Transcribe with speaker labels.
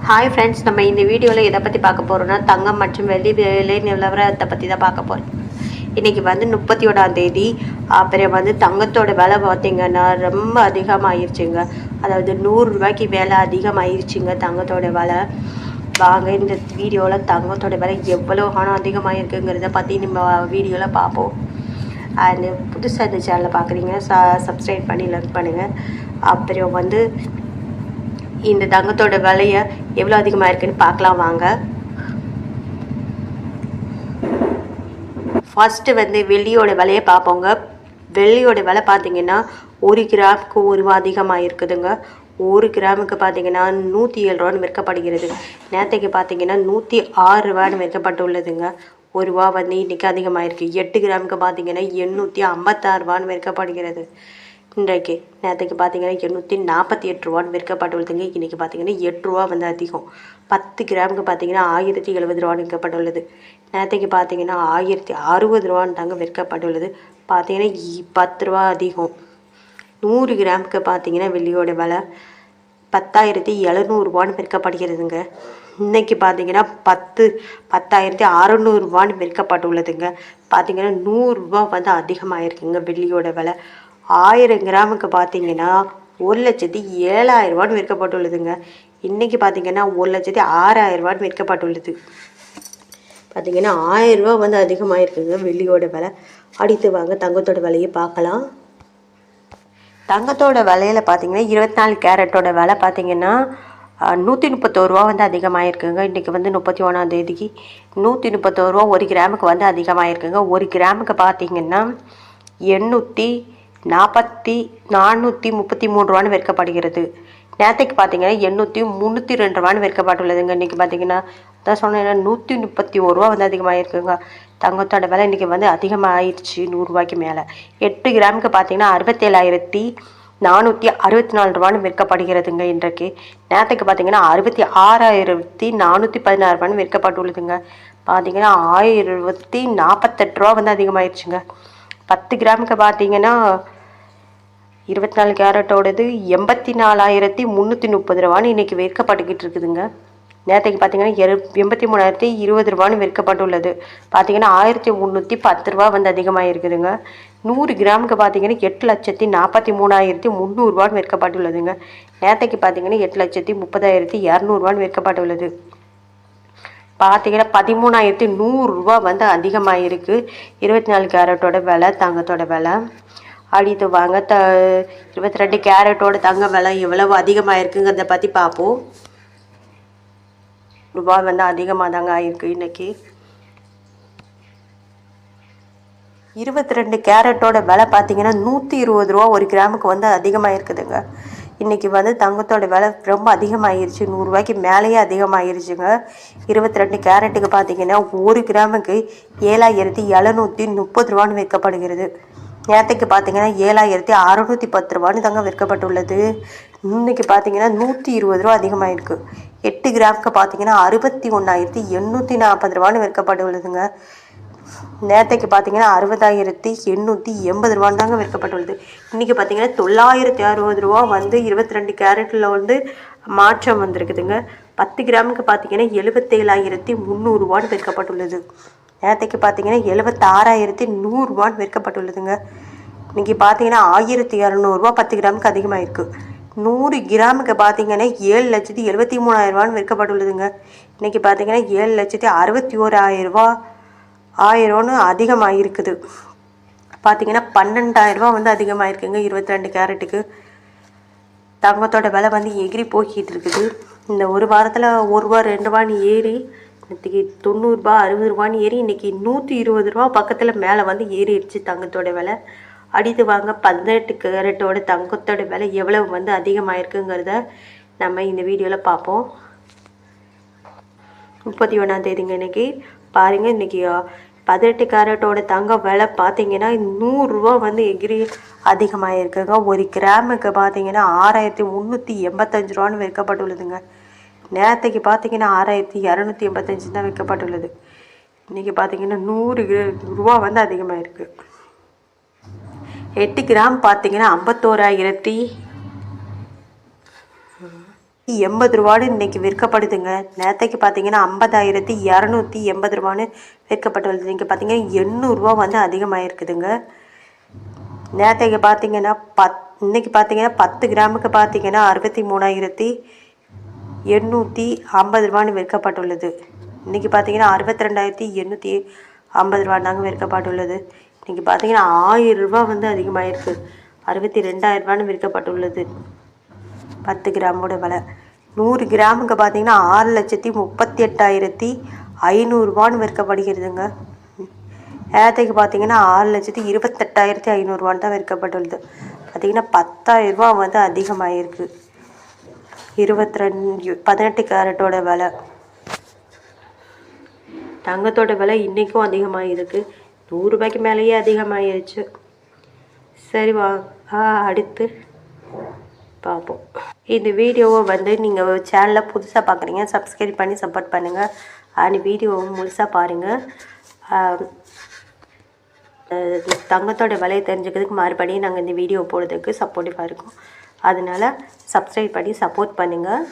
Speaker 1: Hi friends, நம்ம இந்த வீடியோவில் எதை பற்றி பார்க்க போகிறோம்னா தங்கம் மற்றும் வெள்ளி விலை நிலவரத்தை பற்றி தான் பார்க்க போகிறோம். இன்றைக்கி வந்து 31ஆம் தேதி. அப்புறம் வந்து தங்கத்தோட விலை பார்த்திங்கன்னா ரொம்ப அதிகமாகிருச்சுங்க. அதாவது 100 ரூபாய்க்கு மேலே அதிகமாகிருச்சுங்க தங்கத்தோட விலை. வாங்க இந்த வீடியோவில் தங்கத்தோட விலை எவ்வளோ ஆனால் அதிகமாகிருக்குங்கிறத பற்றி நம்ம வீடியோவில் பார்ப்போம். அண்ட் புதுசாக இந்த சேனலை பார்க்குறீங்க சப்ஸ்கிரைப் பண்ணி லைக் பண்ணுங்கள். அப்புறம் வந்து இந்த தங்கத்தோட விலையை எவ்வளோ அதிகமாக இருக்குன்னு பார்க்கலாம் வாங்க. ஃபஸ்ட்டு வந்து வெள்ளியோட விலையை பார்ப்போங்க. வெள்ளியோட விலை பார்த்தீங்கன்னா 1 கிராமுக்கு 1 ரூபா அதிகமாக இருக்குதுங்க. 1 கிராமுக்கு பார்த்தீங்கன்னா 107 ரூபான்னு விற்கப்படுகிறது. நேற்றைக்கு பார்த்தீங்கன்னா 106 ரூபான்னு விற்கப்பட்டுள்ளதுங்க. 1 ரூபா வந்து இன்றைக்கி அதிகமாக இருக்குது. 8 கிராமுக்கு பார்த்தீங்கன்னா 856 ரூபான்னு விற்கப்படுகிறது. இன்றைக்கு நேற்றுக்கு பார்த்தீங்கன்னா 848 ரூபான்னு விற்கப்பட்டுள்ளதுங்க. இன்றைக்கி பார்த்தீங்கன்னா 8 ரூபா வந்து அதிகம். 10 கிராமுக்கு பார்த்தீங்கன்னா 1070 ரூபான்னு விற்கப்பட்டுள்ளது. நேற்றுக்கு பார்த்தீங்கன்னா 1060 ரூபான்னு தாங்க விற்கப்பட்டுள்ளது. பார்த்தீங்கன்னா 10 ரூபா அதிகம். 100 கிராமுக்கு பார்த்தீங்கன்னா வெள்ளியோட விலை 10,700 ரூபான்னு விற்கப்படுகிறதுங்க. இன்றைக்கி பார்த்தீங்கன்னா 10,600 ரூபான்னு விற்கப்பட்டுள்ளதுங்க. பார்த்தீங்கன்னா 100 ரூபா வந்து அதிகமாக இருக்குங்க வெள்ளியோட விலை. 1000 கிராமுக்கு பார்த்தீங்கன்னா 1,07,000 ரூபான்னு விற்கப்பட்டுள்ளதுங்க. இன்றைக்கி பார்த்தீங்கன்னா 1,06,000 ரூபான்னு விற்கப்பட்டுள்ளது. பார்த்தீங்கன்னா 1000 ரூபா வந்து அதிகமாக இருக்குங்க வெள்ளியோட விலை. அடுத்து வாங்க தங்கத்தோட விலையை பார்க்கலாம். தங்கத்தோட விலையில் பார்த்தீங்கன்னா 24 கேரட்டோட விலை பார்த்தீங்கன்னா 131 ரூபா வந்து அதிகமாக இருக்குங்க. இன்றைக்கி வந்து 31ஆம் தேதிக்கு 131 ரூபா 1 கிராமுக்கு வந்து அதிகமாக இருக்குங்க. 1 கிராமுக்கு பார்த்தீங்கன்னா 433 ரூபான்னு விற்கப்படுகிறது. நேற்றுக்கு பார்த்தீங்கன்னா 832 ரூபான்னு விற்கப்பட்டுள்ளதுங்க. இன்றைக்கி பார்த்தீங்கன்னா அதான் சொன்னேன்னா 131 ரூபா வந்து அதிகமாக இருக்குங்க. தங்கத்தோட விலை இன்றைக்கி வந்து அதிகமாக ஆயிடுச்சு 100 ரூபாய்க்கு மேலே. 8 கிராமுக்கு பார்த்தீங்கன்னா 67,464 ரூபான்னு விற்கப்படுகிறதுங்க. இன்றைக்கு நேற்றுக்கு பார்த்தீங்கன்னா 66,416 ரூபான்னு விற்கப்பட்டுள்ளதுங்க. பார்த்தீங்கன்னா 1048 ரூபா வந்து அதிகமாகிடுச்சுங்க. 10 கிராமுக்கு பார்த்தீங்கன்னா 24 கேரட்டோடது 84,330 ரூபான்னு இன்றைக்கி விற்கப்பட்டுக்கிட்டு இருக்குதுங்க. நேற்றுக்கு பார்த்தீங்கன்னா 83,020 ரூபான்னு விற்கப்பட்டுள்ளது. பார்த்தீங்கன்னா 1,310 ரூபா வந்து அதிகமாக இருக்குதுங்க. 100 கிராமுக்கு பார்த்தீங்கன்னா 8,43,300 ரூபான்னு விற்கப்பட்டுள்ளதுங்க. நேற்றுக்கு பார்த்தீங்கன்னா 8,30,200 ரூபான்னு விற்கப்பட்டுள்ளது. பார்த்தீங்கன்னா 13,100 ரூபா வந்து அதிகமாக இருக்குது 24 கேரட்டோட விலை தங்கத்தோட விலை. அடுத்து வாங்க 22 கேரட்டோட தங்க விலை எவ்வளவு அதிகமாக இருக்குங்கிறத பற்றி பார்ப்போம். ரூபா வந்து அதிகமாக தாங்க ஆயிருக்கு. இன்றைக்கி 22 கேரட்டோட விலை பார்த்தீங்கன்னா 120 ரூபா 1 கிராமுக்கு வந்து அதிகமாக இருக்குதுங்க. இன்றைக்கி வந்து தங்கத்தோட விலை ரொம்ப அதிகமாகிருச்சு. 100 ரூபாய்க்கு மேலேயே அதிகமாகிருச்சுங்க. 22 கேரட்டுக்கு பார்த்தீங்கன்னா 1 கிராமுக்கு 7,730 ரூபான்னு விற்கப்படுகிறது. நேற்றுக்கு பார்த்தீங்கன்னா 7,610 ரூபான்னு தாங்க விற்கப்பட்டுள்ளது. இன்றைக்கி பார்த்தீங்கன்னா 120 ரூபா அதிகமாகிருக்கு. 8 கிராமுக்கு பார்த்தீங்கன்னா 61,840 ரூபான்னு விற்கப்பட்டுள்ளதுங்க. நேற்றுக்கு பார்த்தீங்கன்னா 60,880 ரூபான்னு தாங்க விற்கப்பட்டுள்ளது. இன்றைக்கி பார்த்தீங்கன்னா 960 ரூபா வந்து 22 கேரட்டில் வந்து மாற்றம் வந்திருக்குதுங்க. 10 கிராமுக்கு பார்த்தீங்கன்னா 77,300 ரூபான்னு விற்கப்பட்டுள்ளது. நேற்றுக்கு பார்த்தீங்கன்னா 76,100 ரூபான்னு விற்கப்பட்டுள்ளதுங்க. இன்றைக்கி பார்த்தீங்கன்னா 1,200 ரூபா 10 கிராமுக்கு அதிகமாக இருக்குது. 100 கிராமுக்கு பார்த்தீங்கன்னா 7,73,000 ரூபான்னு விற்கப்பட்டுள்ளதுங்க. இன்றைக்கி பார்த்தீங்கன்னா 7,61,000 ரூபா 1000 அதிகமாக இருக்குது. பார்த்தீங்கன்னா 12,000 ரூபா வந்து அதிகமாக இருக்குங்க 22 கேரட்டுக்கு. தங்கத்தோட விலை வந்து எகிரி போய்கிட்டு இருக்குது. இந்த ஒரு வாரத்தில் 1 ரூபா 2 ரூபான்னு ஏறி இன்றைக்கி 90 ரூபா 60 ரூபான்னு ஏறி இன்றைக்கி 120 ரூபா பக்கத்தில் மேலே வந்து ஏறிடுச்சு தங்கத்தோட விலை. அடுத்து வாங்க 18 கேரட்டோட தங்கத்தோட விலை எவ்வளவு வந்து அதிகமாக இருக்குங்கிறத நம்ம இந்த வீடியோவில் பார்ப்போம். 31ஆம் தேதிங்க இன்றைக்கி பாருங்கள். இன்றைக்கி 18 கேரட்டோட தங்க விலை பார்த்தீங்கன்னா 100 ரூபா வந்து எகிரி அதிகமாக இருக்குங்க. 1 கிராமுக்கு பார்த்தீங்கன்னா 6,385 ரூபான்னு விற்கப்பட்டுள்ளதுங்க. நேற்றுக்கு பார்த்தீங்கன்னா 6,285 தான் விற்கப்பட்டுள்ளது. இன்றைக்கி பார்த்தீங்கன்னா 100 ரூபா வந்து அதிகமாக இருக்குது. 8 கிராம் பார்த்தீங்கன்னா 51,000 ரூபான்னு இன்றைக்கி விற்கப்படுதுங்க. நேற்றைக்கு பார்த்தீங்கன்னா 50,280 ரூபான்னு விற்கப்பட்டுள்ளது. இன்றைக்கி பார்த்தீங்கன்னா 800 வந்து அதிகமாகிருக்குதுங்க. நேற்றைக்கு பார்த்தீங்கன்னா இன்றைக்கி பார்த்தீங்கன்னா 10 கிராமுக்கு பார்த்தீங்கன்னா 63,850 ரூபான்னு விற்கப்பட்டுள்ளது. இன்றைக்கி பார்த்தீங்கன்னா 62,850 ரூபா தாங்க விற்கப்பட்டுள்ளது. இன்றைக்கி பார்த்தீங்கன்னா 1000 ரூபா வந்து அதிகமாகிருக்கு. 62,000 ரூபான்னு விற்கப்பட்டுள்ளது 10 கிராமோட விலை. 100 கிராமுக்கு பார்த்தீங்கன்னா 6,38,500 ரூபான்னு விற்கப்படுகிறதுங்க. நேரத்துக்கு பார்த்தீங்கன்னா 6,28,500 ரூபான்னு தான் விற்கப்பட்டுள்ளது. பார்த்தீங்கன்னா 10,000 ரூபா வந்து அதிகமாகிருக்கு. 18 கேரட்டோட விலை. தங்கத்தோட விலை இன்றைக்கும் அதிகமாக இருக்குது. 100 ரூபாய்க்கு மேலேயே அதிகமாகிருச்சு. சரி அடுத்து பார்ப்போம். இந்த வீடியோவை வந்து நீங்கள் சேனலில் புதுசாக பார்க்குறீங்க, சப்ஸ்கிரைப் பண்ணி சப்போர்ட் பண்ணுங்கள். அண்ட் வீடியோவை முழுசாக பாருங்கள். தங்கத்தோட விலையை தெரிஞ்சுக்கிறதுக்கு மறுபடியும் நாங்கள் இந்த வீடியோ போடுறதுக்கு சப்போர்ட்டிவாக இருக்கும். அதனால் சப்ஸ்கிரைப் பண்ணி சப்போர்ட் பண்ணுங்கள்.